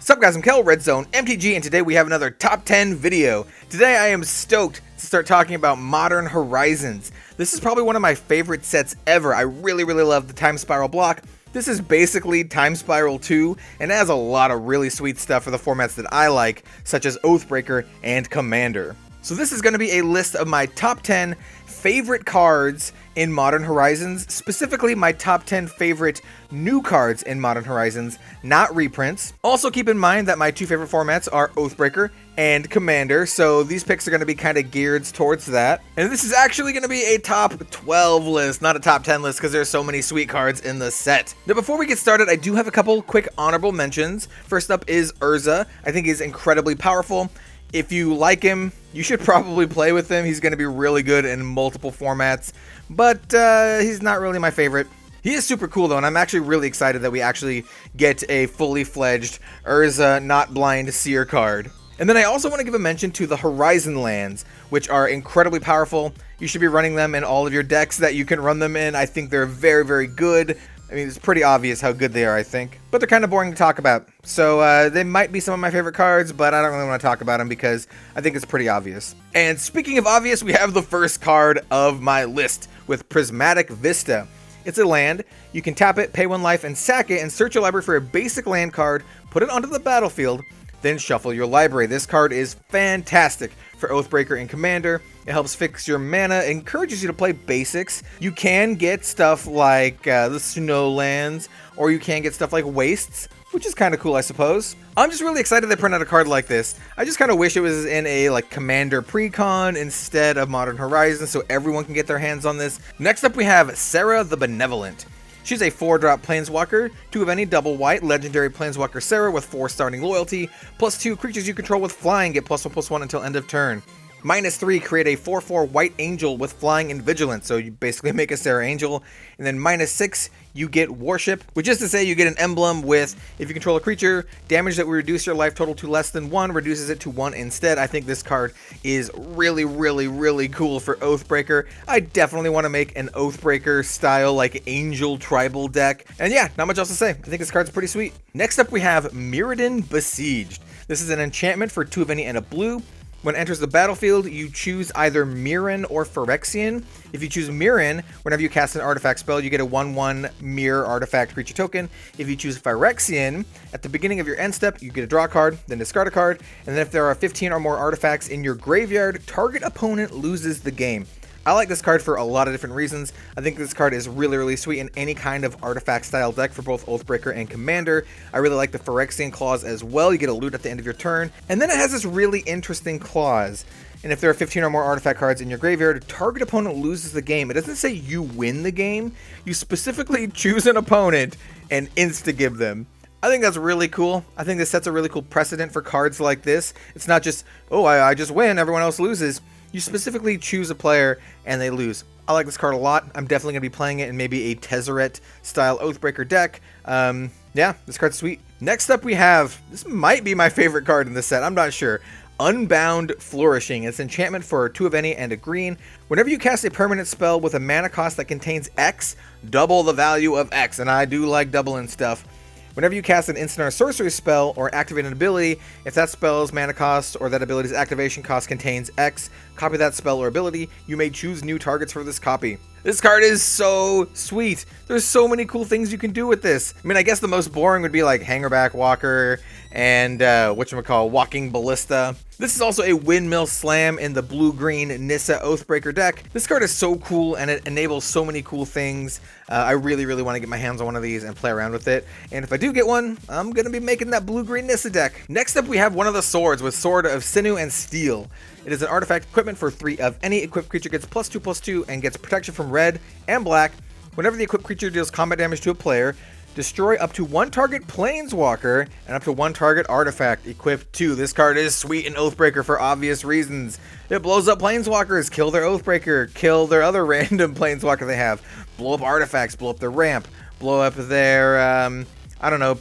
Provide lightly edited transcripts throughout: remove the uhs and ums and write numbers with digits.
Sup guys, I'm Kel, Red Zone MTG, and today we have another top 10 video. Today I am stoked to start talking about Modern Horizons. This is probably one of my favorite sets ever. I really love the Time Spiral block. This is basically Time Spiral 2, and it has a lot of really sweet stuff for the formats that I like, such as Oathbreaker and Commander. So this is going to be a list of my top 10 favorite cards in Modern Horizons, specifically my top 10 favorite new cards in Modern Horizons, not reprints. Also keep in mind that my two favorite formats are Oathbreaker and Commander, so these picks are going to be kind of geared towards that. And this is actually going to be a top 12 list, not a top 10 list, because there's so many sweet cards in the set. Now before we get started, I do have a couple quick honorable mentions. First up is Urza. I think he's incredibly powerful. If you like him, you should probably play with him. He's going to be really good in multiple formats, but he's not really my favorite. He is super cool though, and I'm actually really excited that we actually get a fully fledged Urza Not Blind Seer card. And then I also want to give a mention to the Horizon lands, which are incredibly powerful. You should be running them in all of your decks that you can run them in. I think they're very good. I mean, it's pretty obvious how good they are, I think. But they're kind of boring to talk about. So they might be some of my favorite cards, but I don't really want to talk about them because I think it's pretty obvious. And speaking of obvious, we have the first card of my list with Prismatic Vista. It's a land. You can tap it, pay 1 life, and sack it, and search your library for a basic land card, put it onto the battlefield, then shuffle your library. This card is fantastic for Oathbreaker and Commander. It helps fix your mana, encourages you to play basics. You can get stuff like the Snowlands, or you can get stuff like Wastes, which is kind of cool, I suppose. I'm just really excited they print out a card like this. I just kind of wish it was in a Commander Precon instead of Modern Horizons, so everyone can get their hands on this. Next up we have Serra the Benevolent. She's a 4-drop Planeswalker, 2 of any double white, legendary Planeswalker Serra with 4 starting loyalty, +2 creatures you control with flying get +1/+1 until end of turn. -3, create a 4/4 white angel with flying and vigilance, so you basically make a Serra angel. And then -6, you get worship, which is to say you get an emblem with, if you control a creature, damage that will reduce your life total to less than 1, reduces it to 1 instead. I think this card is really cool for Oathbreaker. I definitely want to make an Oathbreaker style angel tribal deck. And yeah, not much else to say. I think this card's pretty sweet. Next up we have Mirrodin Besieged. This is an enchantment for 2 of any and a blue. When it enters the battlefield, you choose either Mirren or Phyrexian. If you choose Mirren, whenever you cast an artifact spell, you get a 1/1 mirror artifact creature token. If you choose Phyrexian, at the beginning of your end step, you get a draw card, then discard a card, and then if there are 15 or more artifacts in your graveyard, target opponent loses the game. I like this card for a lot of different reasons. I think this card is really sweet in any kind of artifact style deck for both Oathbreaker and Commander. I really like the Phyrexian clause as well. You get a loot at the end of your turn. And then it has this really interesting clause. And if there are 15 or more artifact cards in your graveyard, target opponent loses the game. It doesn't say you win the game. You specifically choose an opponent and insta-give them. I think that's really cool. I think this sets a really cool precedent for cards like this. It's not just, oh, I just win, everyone else loses. You specifically choose a player and they lose. I like this card a lot. I'm definitely going to be playing it in maybe a Tezzeret style Oathbreaker deck. Yeah, this card's sweet. Next up we have, this might be my favorite card in this set, I'm not sure. Unbound Flourishing. It's enchantment for 2 of any and a green. Whenever you cast a permanent spell with a mana cost that contains X, double the value of X. And I do like doubling stuff. Whenever you cast an instant or sorcery spell or activate an ability, if that spell's mana cost or that ability's activation cost contains X, copy that spell or ability. You may choose new targets for this copy. This card is so sweet. There's so many cool things you can do with this. I mean, I guess the most boring would be like Hangerback Walker and Walking Ballista. This is also a Windmill Slam in the blue-green Nissa Oathbreaker deck. This card is so cool and it enables so many cool things. I really want to get my hands on one of these and play around with it. And if I do get one, I'm going to be making that blue-green Nissa deck. Next up, we have one of the swords with Sword of Sinew and Steel. It is an artifact equipment for 3 of any equipped creature gets +2/+2 and gets protection from red and black. Whenever the equipped creature deals combat damage to a player, destroy up to 1 target Planeswalker and up to 1 target artifact equipped to. This card is sweet in Oathbreaker for obvious reasons. It blows up Planeswalkers, kill their Oathbreaker, kill their other random Planeswalker they have, blow up artifacts, blow up their ramp, blow up their,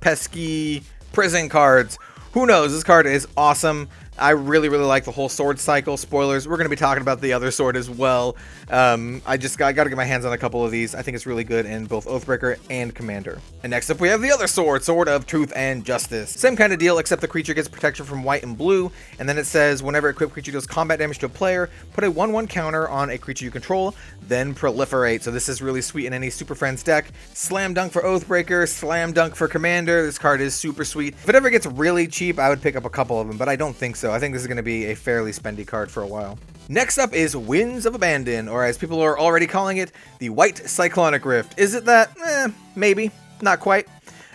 pesky prison cards. Who knows? This card is awesome. I really like the whole sword cycle. Spoilers, we're going to be talking about the other sword as well. I got to get my hands on a couple of these. I think it's really good in both Oathbreaker and Commander. And next up we have the other sword, Sword of Truth and Justice. Same kind of deal, except the creature gets protection from white and blue, and then it says whenever a equipped creature deals combat damage to a player, put a 1/1 counter on a creature you control, then proliferate. So this is really sweet in any Super Friends deck. Slam dunk for Oathbreaker, slam dunk for Commander. This card is super sweet. If it ever gets really cheap, I would pick up a couple of them, but I don't think so. I think this is going to be a fairly spendy card for a while. Next up is Winds of Abandon, or as people are already calling it, the White Cyclonic Rift. Is it that? Maybe. Not quite.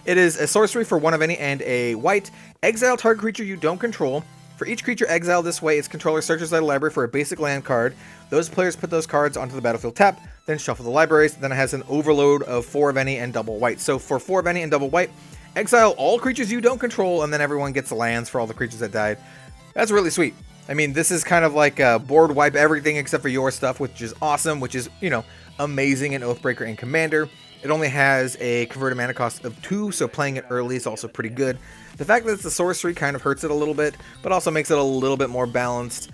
It is a sorcery for 1 of any and a white. Exile target creature you don't control. For each creature exiled this way, its controller searches the library for a basic land card. Those players put those cards onto the battlefield tap, then shuffle the libraries. Then it has an overload of 4 of any and double white. So for 4 of any and double white, exile all creatures you don't control, and then everyone gets lands for all the creatures that died. That's really sweet. I mean, this is kind of like a board wipe everything except for your stuff, which is awesome, which is, you know, amazing in Oathbreaker and Commander. It only has a converted mana cost of 2, so playing it early is also pretty good. The fact that it's a sorcery kind of hurts it a little bit, but also makes it a little bit more balanced.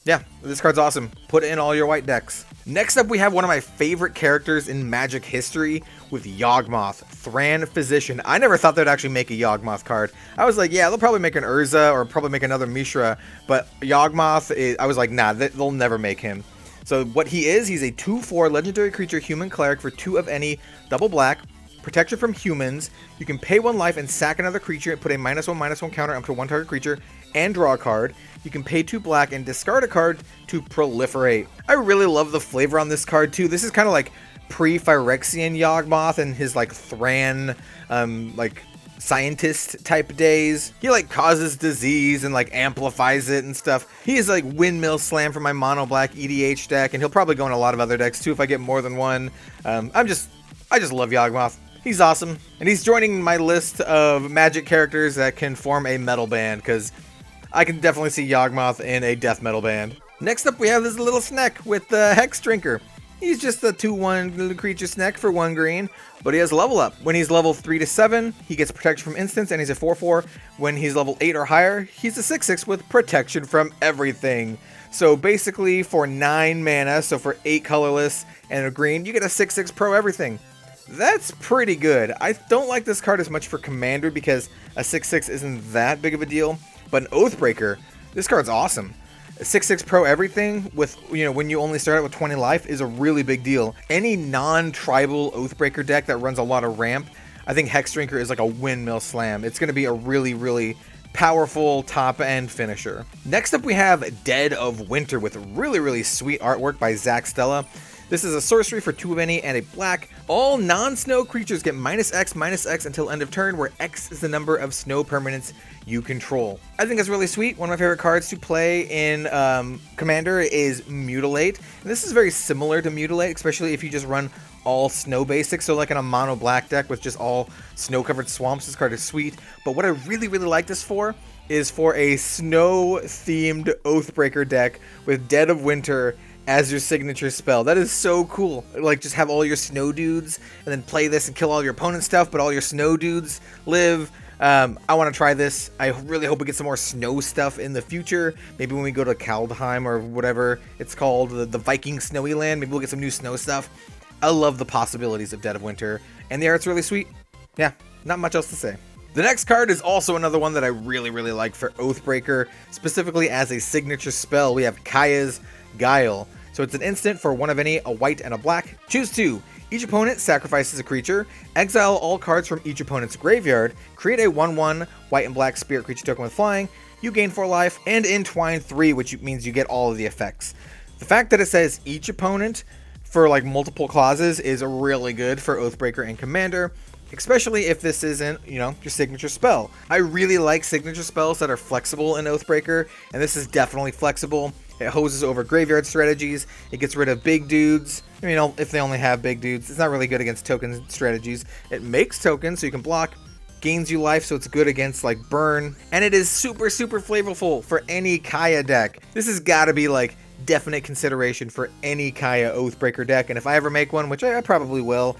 Yeah, this card's awesome. Put it in all your white decks. Next up, we have one of my favorite characters in Magic history with Yawgmoth, Thran Physician. I never thought they'd actually make a Yawgmoth card. I was like, yeah, they'll probably make an Urza or probably make another Mishra, but Yawgmoth, I was like, nah, they'll never make him. So what he is, he's a 2/4 legendary creature, human cleric for 2 of any, double black, protection from humans. You can pay 1 life and sack another creature and put a -1/-1 counter up to 1 target creature and draw a card. You can pay 2 black and discard a card to proliferate. I really love the flavor on this card too. This is kind of like pre-Phyrexian Yawgmoth and his like Thran, like scientist type days. He like causes disease and like amplifies it and stuff. He is like Windmill Slam for my mono black EDH deck, and he'll probably go in a lot of other decks too if I get more than one. I just love Yawgmoth. He's awesome, and he's joining my list of Magic characters that can form a metal band, because I can definitely see Yawgmoth in a death metal band. Next up, we have this little snack with the Hex Drinker. He's just a 2/1 little creature snack for 1 green, but he has level up. When he's level 3 to 7, he gets protection from instants, and he's a 4/4. When he's level 8 or higher, he's a 6/6 with protection from everything. So basically, for 9 mana, so for 8 colorless and a green, you get a 6/6 pro everything. That's pretty good. I don't like this card as much for Commander because a 6/6 isn't that big of a deal, but an Oathbreaker, this card's awesome. A 6/6 pro everything with, you know, when you only start out with 20 life is a really big deal. Any non-tribal Oathbreaker deck that runs a lot of ramp, I think Hex Drinker is like a Windmill Slam. It's going to be a really powerful top-end finisher. Next up, we have Dead of Winter with really sweet artwork by Zach Stella. This is a sorcery for 2 of any and a black. All non-snow creatures get -X until end of turn, where X is the number of snow permanents you control. I think that's really sweet. One of my favorite cards to play in Commander is Mutilate. And this is very similar to Mutilate, especially if you just run all snow basics. So like in a mono black deck with just all snow-covered swamps, this card is sweet. But what I really like this for is for a snow-themed Oathbreaker deck with Dead of Winter as your signature spell. That is so cool. Like, just have all your snow dudes and then play this and kill all your opponent's stuff, but all your snow dudes live. I want to try this. I really hope we get some more snow stuff in the future. Maybe when we go to Kaldheim or whatever it's called, the Viking snowy land, maybe we'll get some new snow stuff. I love the possibilities of Dead of Winter, and the art's really sweet. Yeah, not much else to say. The next card is also another one that I really like for Oathbreaker, specifically as a signature spell. We have Kaya's Guile. So it's an instant for 1 of any, a white and a black. Choose 2. Each opponent sacrifices a creature, exile all cards from each opponent's graveyard, create a 1/1 white and black spirit creature token with flying, you gain 4 life, and entwine 3, which means you get all of the effects. The fact that it says each opponent for like multiple clauses is really good for Oathbreaker and Commander, especially if this isn't, you know, your signature spell. I really like signature spells that are flexible in Oathbreaker, and this is definitely flexible. It hoses over graveyard strategies. It gets rid of big dudes. I mean, if they only have big dudes, it's not really good against token strategies. It makes tokens so you can block, gains you life, so it's good against like burn, and it is super flavorful for any Kaya deck. This has got to be like definite consideration for any Kaya Oathbreaker deck, and if I ever make one, which I probably will,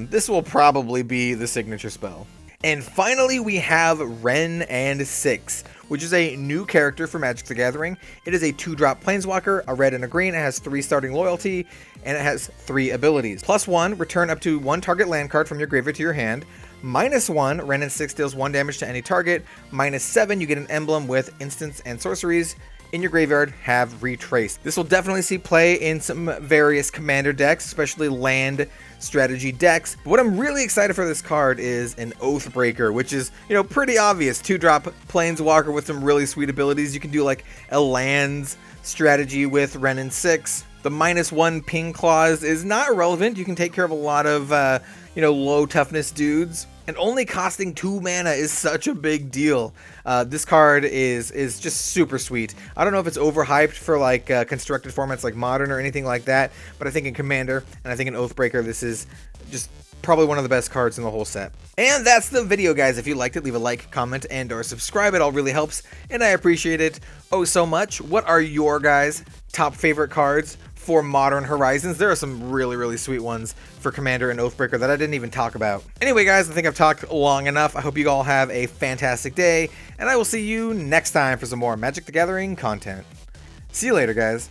this will probably be the signature spell. And finally, we have Wrenn and 6 which is a new character for Magic the Gathering. It is a 2-drop Planeswalker, a red and a green. It has 3 starting loyalty, and it has 3 abilities. +1, return up to 1 target land card from your graveyard to your hand. -1, Wrenn and 6 deals 1 damage to any target. -7, you get an emblem with instants and sorceries in your graveyard have retraced. This will definitely see play in some various commander decks, especially land strategy decks. But what I'm really excited for this card is an Oathbreaker, which is, pretty obvious. 2-drop Planeswalker with some really sweet abilities. You can do like a lands strategy with Wrenn and 6. The -1 ping clause is not irrelevant. You can take care of a lot of, low toughness dudes. And only costing 2 mana is such a big deal. This card is just super sweet. I don't know if it's overhyped for like constructed formats like Modern or anything like that, but I think in Commander and I think in Oathbreaker, this is just probably one of the best cards in the whole set. And that's the video, guys. If you liked it, leave a like, comment, and or subscribe. It all really helps, and I appreciate it oh so much. What are your guys' top favorite cards for Modern Horizons? There are some really sweet ones for Commander and Oathbreaker that I didn't even talk about. Anyway, guys, I think I've talked long enough. I hope you all have a fantastic day, and I will see you next time for some more Magic the Gathering content. See you later, guys.